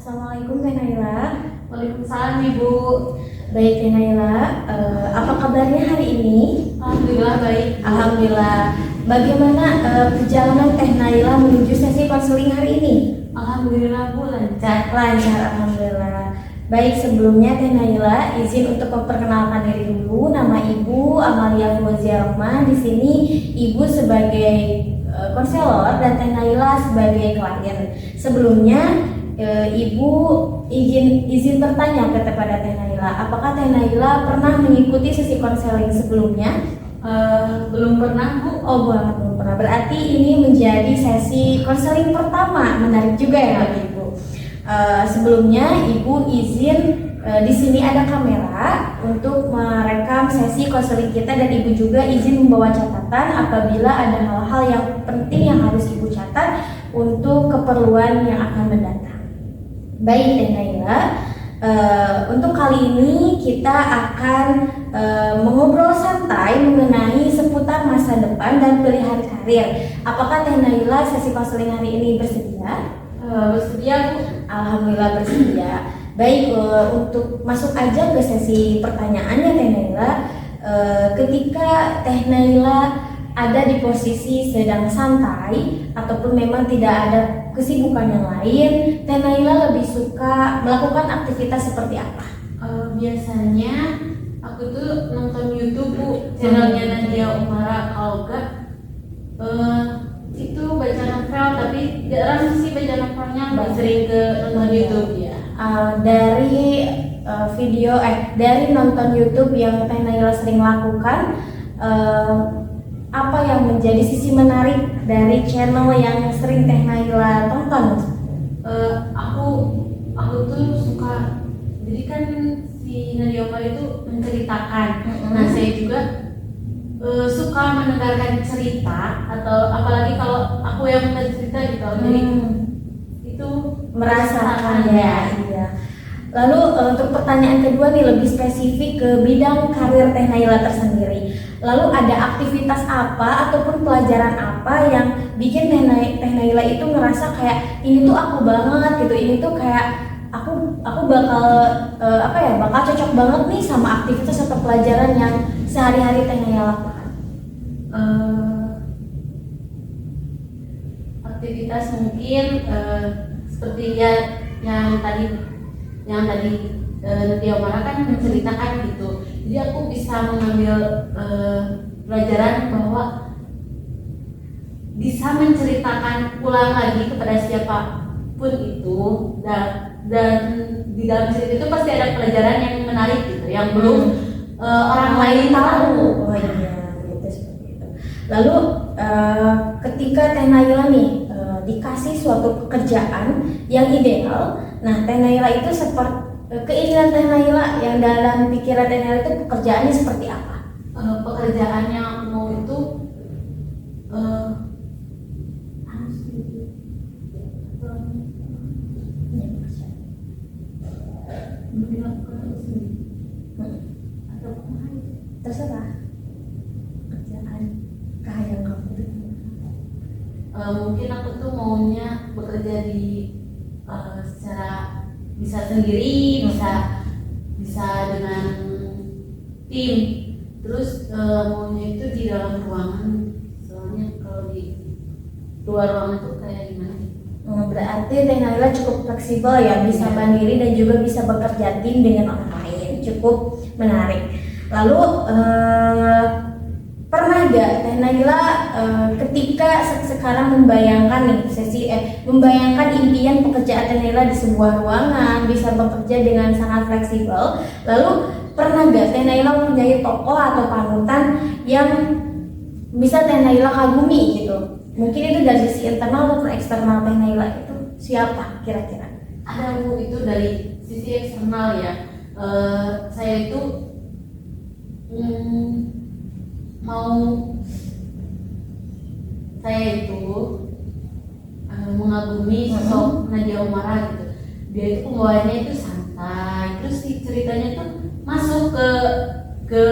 Assalamualaikum Teh Naila. Waalaikumsalam Ibu. Baik Teh Naila, apa kabarnya hari ini? Alhamdulillah baik. Alhamdulillah. Bagaimana perjalanan Teh Naila menuju sesi konseling hari ini? Alhamdulillah Bu, lancar. Lancar, alhamdulillah. Baik, sebelumnya Teh Naila izin untuk memperkenalkan diri dulu. Nama Ibu Amalia Fauzia Rohman. Di sini Ibu sebagai konselor dan Teh Naila sebagai klien. Sebelumnya Ibu izin bertanya kepada Teh Naila, apakah Teh Naila pernah mengikuti sesi konseling sebelumnya? Belum pernah Bu. Oh, belum pernah. Berarti ini menjadi sesi konseling pertama. Menarik juga ya bagi Ibu. Sebelumnya Ibu izin di sini ada kamera untuk merekam sesi konseling kita, dan Ibu juga izin membawa catatan apabila ada hal-hal yang penting yang harus Ibu catat untuk keperluan yang akan mendatang. Baik Teh Naila, untuk kali ini kita akan mengobrol santai mengenai seputar masa depan dan pilihan karir. Apakah Teh Naila sesi konseling hari ini bersedia? Bersedia Bu. Alhamdulillah bersedia. Baik, untuk masuk aja ke sesi pertanyaannya Teh Naila. Ketika Teh Naila ada di posisi sedang santai ataupun memang tidak ada kesibukan yang lain, Teh Naila lebih suka melakukan aktivitas seperti apa? Biasanya aku tuh nonton YouTube Bu, channelnya Nadia Umara. Kalau enggak itu baca novel, tapi jarang sih baca novelnya, lebih sering ke nonton YouTube ya. Dari nonton YouTube yang Teh Naila sering lakukan, apa yang menjadi sisi menarik dari channel yang sering Teh Naila tonton? Aku tuh suka, jadi kan si Nadia Umar itu menceritakan. Nah saya juga suka mendengarkan cerita, atau apalagi kalau aku yang bercerita gitu. Jadi itu Merasakan ya. Iya. Lalu untuk pertanyaan kedua nih, lebih spesifik ke bidang karir Teh Naila tersendiri. Lalu ada aktivitas apa ataupun pelajaran apa yang bikin Teh Naila itu ngerasa kayak ini tuh aku banget gitu, ini tuh kayak aku bakal bakal cocok banget nih sama aktivitas atau pelajaran yang sehari-hari Teh Naila lakukan. Aktivitas mungkin seperti yang tadi Nadia Umara kan menceritakan gitu. Jadi aku bisa mengambil pelajaran bahwa bisa menceritakan ulang lagi kepada siapapun itu, dan di dalam cerita itu pasti ada pelajaran yang menarik gitu, yang belum orang lain tahu. Oh iya, gitu seperti itu. Lalu ketika Teh Naila nih dikasih suatu pekerjaan yang ideal, nah Teh Naila itu seperti keinginan Teh Naila yang dalam pikiran Teh Naila itu pekerjaannya seperti apa? Pekerjaan yang aku mau itu Terserah pekerjaan yang kamu mungkin aku tuh maunya bekerja di secara bisa sendiri, bisa dengan tim. Terus maunya itu di dalam ruangan, soalnya kalau di luar ruangan itu kayak gimana? Berarti Teh Naila cukup fleksibel ya, bisa mandiri dan juga bisa bekerja tim dengan orang lain. Cukup menarik. Lalu pernah gak Teh Naila ketika sekarang membayangkan nih membayangkan impian pekerjaan Teh Naila di sebuah ruangan, bisa bekerja dengan sangat fleksibel. Lalu pernah gak Teh Naila mempunyai tokoh atau panutan yang bisa Teh Naila kagumi gitu? Mungkin itu dari sisi internal ataupun eksternal Teh Naila itu siapa kira-kira? Ada Bu, itu dari sisi eksternal ya. Saya itu mengagumi sosok Nadia Umara gitu. Dia itu pembawaannya itu santai, terus si ceritanya tuh masuk ke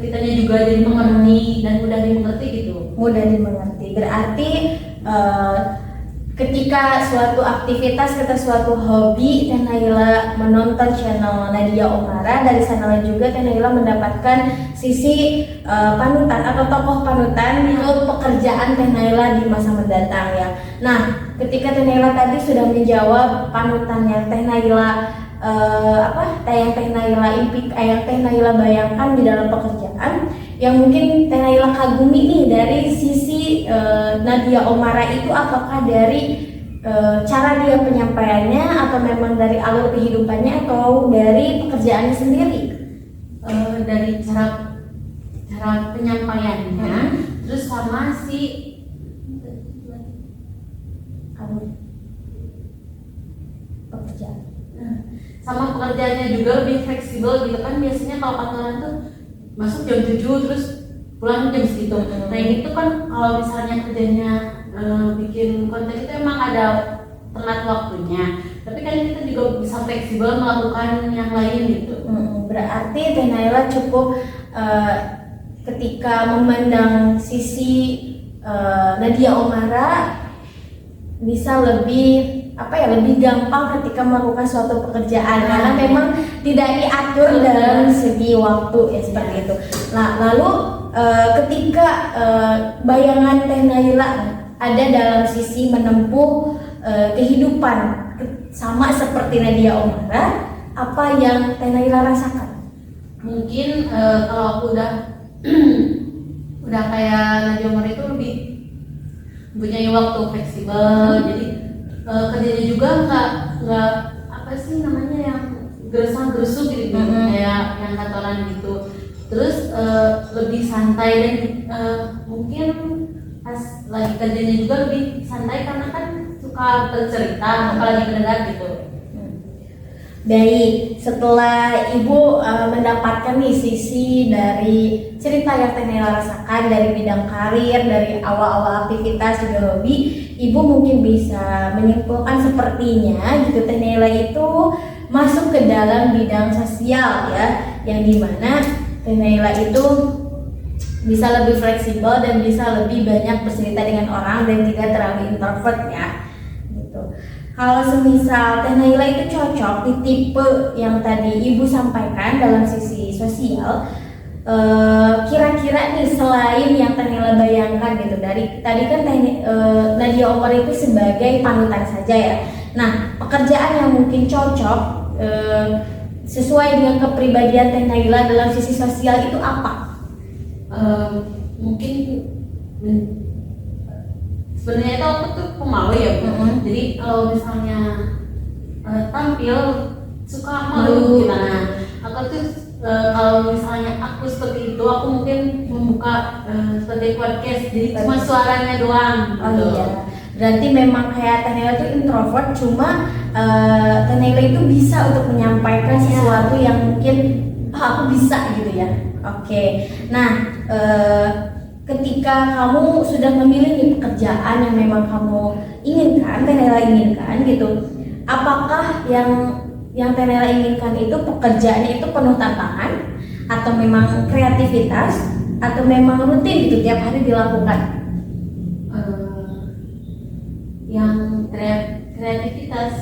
kitanya juga, jadi mengerti dan mudah dimengerti gitu. Mudah dimengerti. Berarti ketika suatu aktivitas atau suatu hobi Teh Naila menonton channel Nadia Oomara, dari sana juga Teh Naila mendapatkan sisi panutan atau tokoh panutan ke pekerjaan Teh Naila di masa mendatang ya. Nah, ketika Teh Naila tadi sudah menjawab panutan yang Teh Naila yang Teh Naila bayangkan di dalam pekerjaan, yang mungkin Teh Naila kagumi nih dari sisi Nadia Oomara itu, apakah dari cara dia penyampaiannya atau memang dari alur kehidupannya atau dari pekerjaannya sendiri? Dari cara penyampaiannya, terus sama si pekerjaan. Sama pekerjaannya juga lebih fleksibel gitu kan. Biasanya kalau kantoran tuh masuk jam 7 terus pulang jam segitu. Nah ini tuh kan kalau misalnya kerjanya bikin konten itu emang ada tengah waktunya, tapi kan kita juga bisa fleksibel melakukan yang lain gitu. Berarti Teh Naila cukup ketika memandang sisi Nadia Oomara bisa lebih lebih gampang ketika melakukan suatu pekerjaan karena memang tidak diatur dalam segi waktu ya, seperti itu. Nah, lalu ketika bayangan Teh Naila ada dalam sisi menempuh kehidupan sama seperti Nadia Oomara, apa yang Teh Naila rasakan? Mungkin kalau aku udah kayak Nadia Oomara itu lebih mempunyai waktu fleksibel, jadi kerjanya juga nggak apa sih namanya yang gerusa-gerusu gitu, kayak yang kantoran gitu. Terus lebih santai dan mungkin pas lagi kerjanya juga lebih santai karena kan suka bercerita apalagi mendengar gitu. Baik, setelah Ibu mendapatkan nih sisi dari cerita yang Teh Naila rasakan dari bidang karir, dari awal-awal aktivitas juga hobi, Ibu mungkin bisa menyimpulkan sepertinya gitu Teh Naila itu masuk ke dalam bidang sosial ya, yang dimana Teh Naila itu bisa lebih fleksibel dan bisa lebih banyak bercerita dengan orang dan tidak terlalu introvert ya gitu. Kalau semisal Teh Naila itu cocok di tipe yang tadi Ibu sampaikan dalam sisi sosial, kira-kira nih selain yang Teh Naila bayangkan gitu, dari tadi kan Nadia Oomara itu sebagai panutan saja ya. Nah, pekerjaan yang mungkin cocok sesuai dengan kepribadian Teh Naila dalam sisi sosial itu apa? Mungkin sebenarnya itu aku tuh pemalu ya, jadi kalau misalnya tampil suka malu gimana. Aku tuh kalau misalnya aku seperti itu, aku mungkin membuka seperti podcast, jadi cuma suaranya doang. Oh iya, berarti memang kayak Teh Naila itu introvert, cuma Teh Naila itu bisa untuk menyampaikan sesuatu yang mungkin aku bisa gitu ya. Oke. Nah, ketika kamu sudah memilih pekerjaan yang memang kamu inginkan, Teh Naila inginkan gitu, apakah yang Teh Naila inginkan itu pekerjaannya itu penuh tantangan atau memang kreativitas atau memang rutin gitu tiap hari dilakukan? Yang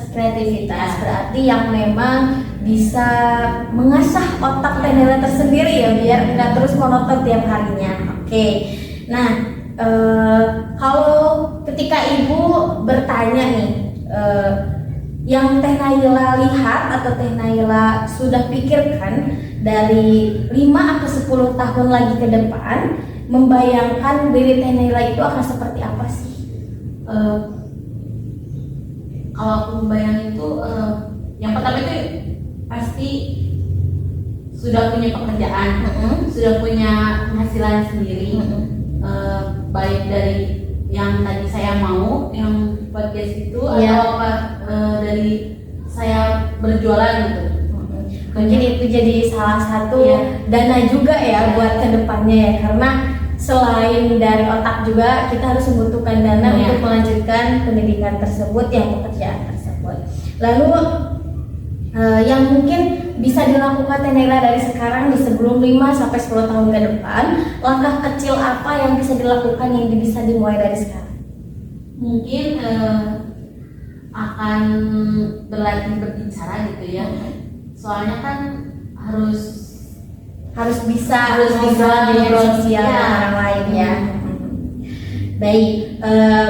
kreativitas Berarti yang memang bisa mengasah otak Teh Naila tersendiri ya, biar nggak terus monoton tiap harinya. Oke. Nah, kalau ketika Ibu bertanya nih, yang Teh Naila lihat atau Teh Naila sudah pikirkan dari 5 atau 10 tahun lagi ke depan, membayangkan diri Teh Naila itu akan seperti apa sih? Kalau aku membayangkan itu, yang pertama itu pasti sudah punya pekerjaan, sudah punya penghasilan sendiri, baik dari yang tadi saya mau, yang podcast itu, atau apa dari saya berjualan gitu. Mungkin itu jadi salah satu dana juga ya buat kedepannya ya, karena selain dari otak juga kita harus membutuhkan dana untuk melanjutkan pendidikan tersebut, yang pekerjaan tersebut. Lalu yang mungkin bisa dilakukan Teh Naila dari sekarang di sebelum 5 sampai 10 tahun ke depan, langkah kecil apa yang bisa dilakukan yang bisa dimulai dari sekarang? Mungkin akan berlatih berbicara gitu ya. Soalnya kan harus bisa ngobrol dengan sosial ya. orang lain ya. Baik,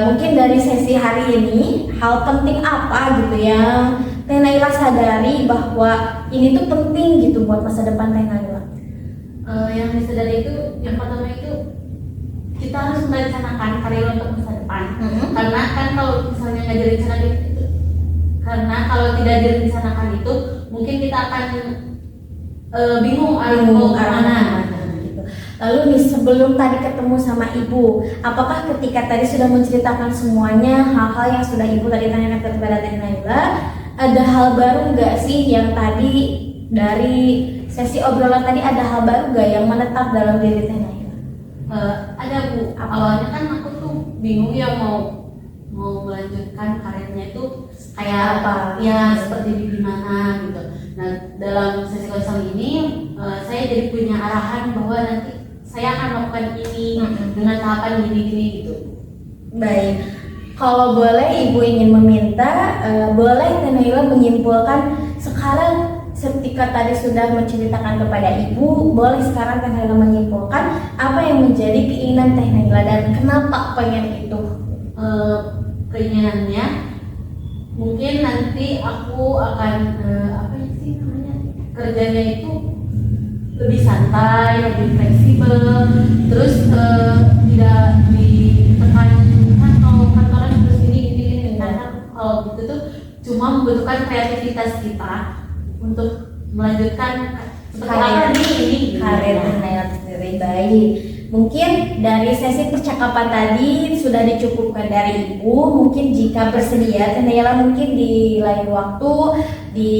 mungkin dari sesi hari ini hal penting apa gitu yang Teh Naila sadari bahwa ini tuh penting gitu buat masa depan Teh Naila? Yang disadari itu yang pertama itu kita harus merencanakan karir untuk masa depan. Karena kan kalau misalnya nggak direncanakan itu, karena kalau tidak direncanakan itu mungkin kita akan bingung mau kemana. Gitu. Lalu nih sebelum tadi ketemu sama ibu, apakah ketika tadi sudah menceritakan semuanya hal-hal yang sudah ibu tadi tanyakan kepada Teh Naila, ada hal baru nggak sih yang tadi dari sesi obrolan tadi, ada hal baru nggak yang menetap dalam diri Teh Naila? Ada Bu. Awalnya kan aku tuh bingung ya mau melanjutkan karirnya itu kayak apa ya seperti di mana gitu. Nah, dalam sesi konseling ini saya jadi punya arahan bahwa nanti saya akan melakukan ini dengan tahapan gini gitu. Baik, kalau boleh ibu ingin meminta, boleh Teh Naila menyimpulkan sekarang ketika tadi sudah menceritakan kepada ibu, boleh sekarang Teh Naila menyimpulkan apa yang menjadi keinginan Teh Naila dan kenapa pengen itu? Keinginannya mungkin nanti aku akan apa sih namanya, kerjanya itu lebih santai, lebih fleksibel, terus tidak ditekan kan kalau kantoran harus ini karena kalau gitu tuh cuma membutuhkan kreativitas kita untuk melanjutkan seperti apa ini karir Teh Naila sendiri. Baik, mungkin dari sesi percakapan tadi sudah dicukupkan dari ibu. Mungkin jika bersedia Teh Naila mungkin di lain waktu di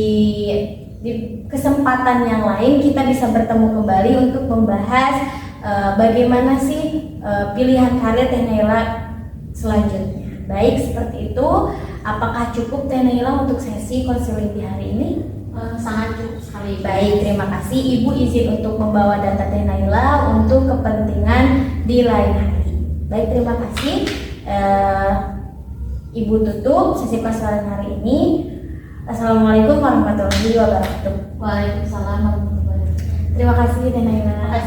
kesempatan yang lain kita bisa bertemu kembali untuk membahas bagaimana sih pilihan karir Teh Naila selanjutnya. Baik, seperti itu. Apakah cukup Teh Naila untuk sesi konseling di hari ini? Sangat cukup sekali. Baik, terima kasih. Ibu izin untuk membawa data Teh Naila untuk kepentingan di lain hari. Baik, terima kasih. Ibu tutup sesi konseling hari ini. Assalamualaikum warahmatullahi wabarakatuh. Waalaikumsalam warahmatullahi wabarakatuh. Terima kasih Teh Naila.